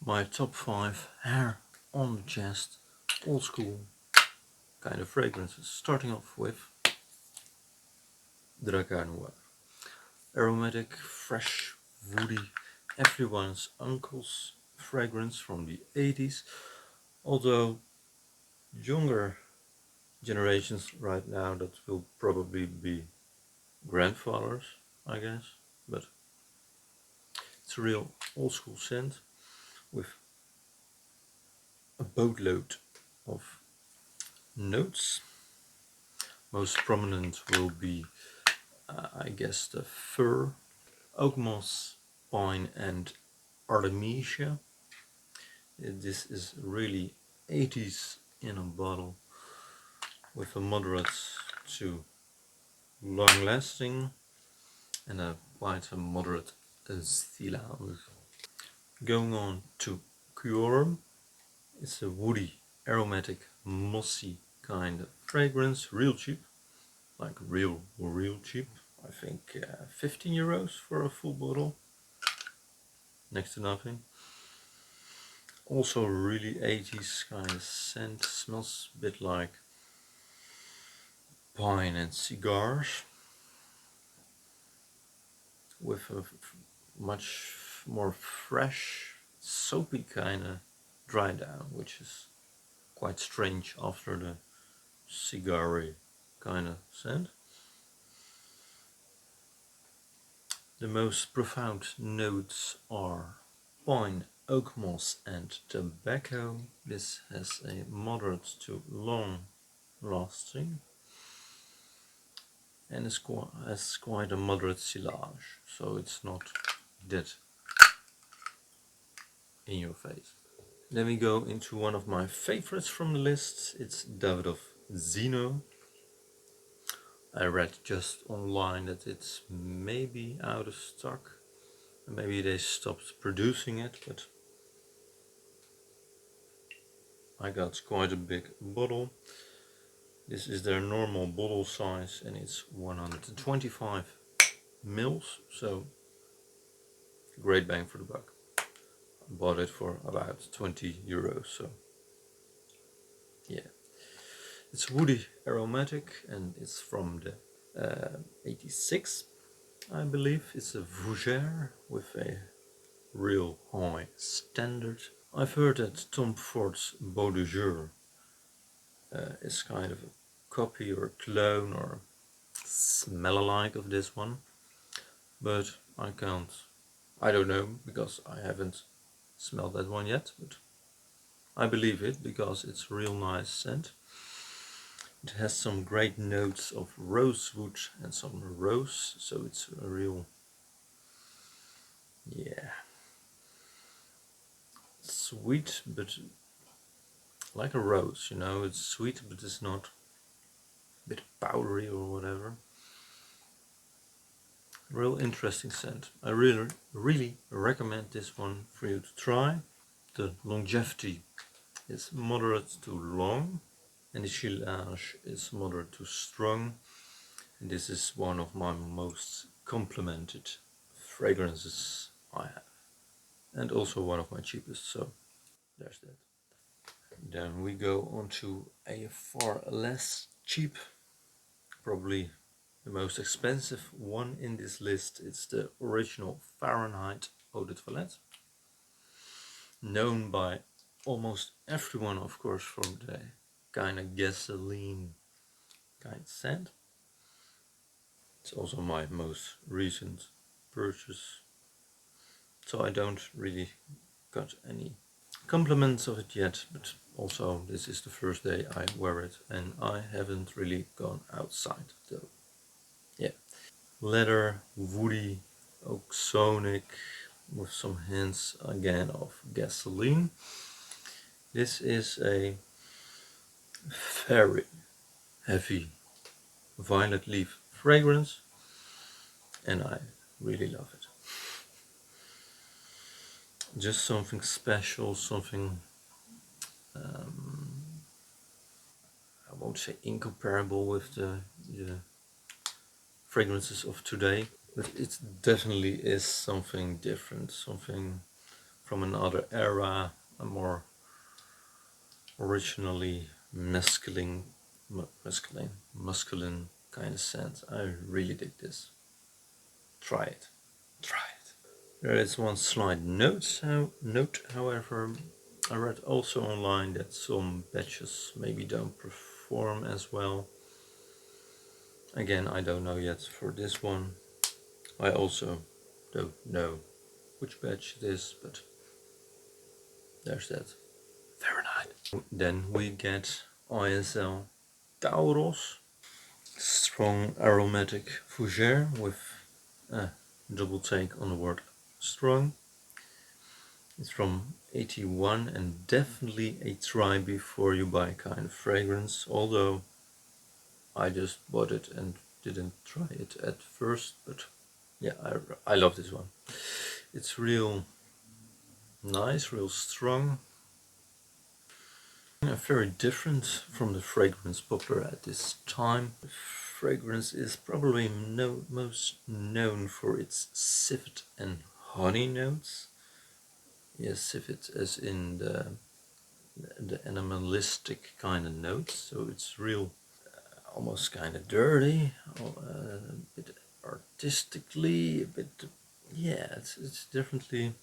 my top 5 hair on the chest, old school kind of fragrances. Starting off with Dracar Noir. Aromatic, fresh, woody, everyone's uncle's fragrance from the 80s. Although younger generations right now, that will probably be grandfathers, I guess. But it's a real old school scent with a boatload of notes. Most prominent will be, I guess, the fir, oak moss, pine and artemisia. This is really 80s in a bottle with a moderate to long lasting and quite a moderate silage. Going on to Quorum. It's a woody, aromatic, mossy kind of fragrance, real cheap, like real cheap. I think 15 euros for a full bottle, next to nothing. Also really 80s kind of scent, smells a bit like pine and cigars, with a much more fresh, soapy kind of dry down, which is quite strange after the cigar-y kind of scent. The most profound notes are pine, oak moss and tobacco. This has a moderate to long lasting and has quite a moderate silage, so it's not that in your face. Then we go into one of my favorites from the list. It's Davidoff Zeno. I read just online that it's maybe out of stock. Maybe they stopped producing it, but I got quite a big bottle. This is their normal bottle size and it's 125 mils, so great bang for the buck. I bought it for about 20 euros, so yeah. It's woody, aromatic, and it's from the 86, I believe. It's a Fougère with a real high standard. I've heard that Tom Ford's Beau de Jour is kind of a copy or clone or smell-alike of this one, but I don't know, because I haven't smelled that one yet, but I believe it because it's a real nice scent. It has some great notes of rosewood and some rose, so it's a real, yeah, sweet, but like a rose, you know, it's sweet but it's not a bit powdery or whatever. Real interesting scent. I really recommend this one for you to try. The longevity is moderate to long and the silage is moderate to strong. And this is one of my most complimented fragrances I have. And also one of my cheapest, so there's that. Then we go on to a far less cheap, probably the most expensive one in this list. It's the original Fahrenheit Eau de Toilette, known by almost everyone, of course, from the kind of gasoline kind of scent. It's also my most recent purchase, so I don't really got any compliments of it yet, but also this is the first day I wear it and I haven't really gone outside though. Yeah, leather, woody, oxonic, with some hints again of gasoline. This is a very heavy violet leaf fragrance and I really love it. Just something special, something I won't say incomparable with the fragrances of today, but it definitely is something different, something from another era, a more originally masculine kind of scent. I really dig this. Try it. Try it. There is one slight note, however. I read also online that some batches maybe don't perform as well. Again, I don't know yet for this one. I also don't know which batch it is, but there's that. Fahrenheit. Then we get ISL Tauros, strong aromatic fougere with a double take on the word strong. It's from 81 and definitely a try before you buy kind of fragrance, although I just bought it and didn't try it at first, but yeah, I love this one. It's real nice, real strong. Very different from the fragrance popular at this time. The fragrance is probably most known for its civet and honey notes. Yes, civet as in the animalistic kind of notes, so it's real, almost kind of dirty, a bit artistically, a bit, yeah, it's definitely.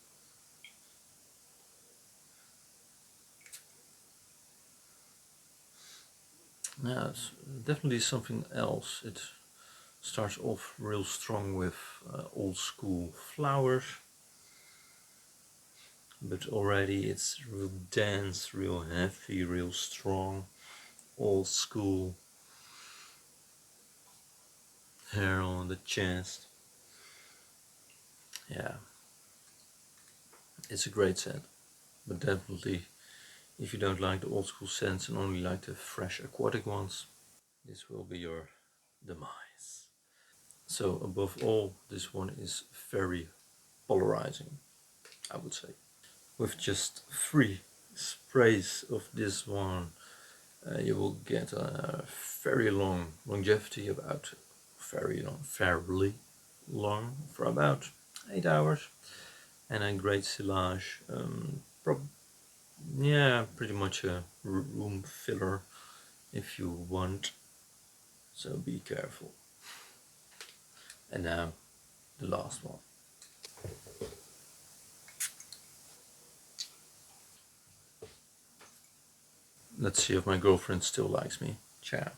Yeah, it's definitely something else. It starts off real strong with old school flowers, but already it's real dense, real heavy, real strong, old school hair on the chest. Yeah, it's a great set, but definitely if you don't like the old school scents and only like the fresh aquatic ones, this will be your demise. So above all, this one is very polarizing, I would say. With just 3 sprays of this one, you will get a very long longevity, about fairly long, for about 8 hours, and a great silage. Yeah, pretty much a room filler if you want, so be careful. And now the last one. Let's see if my girlfriend still likes me. Ciao.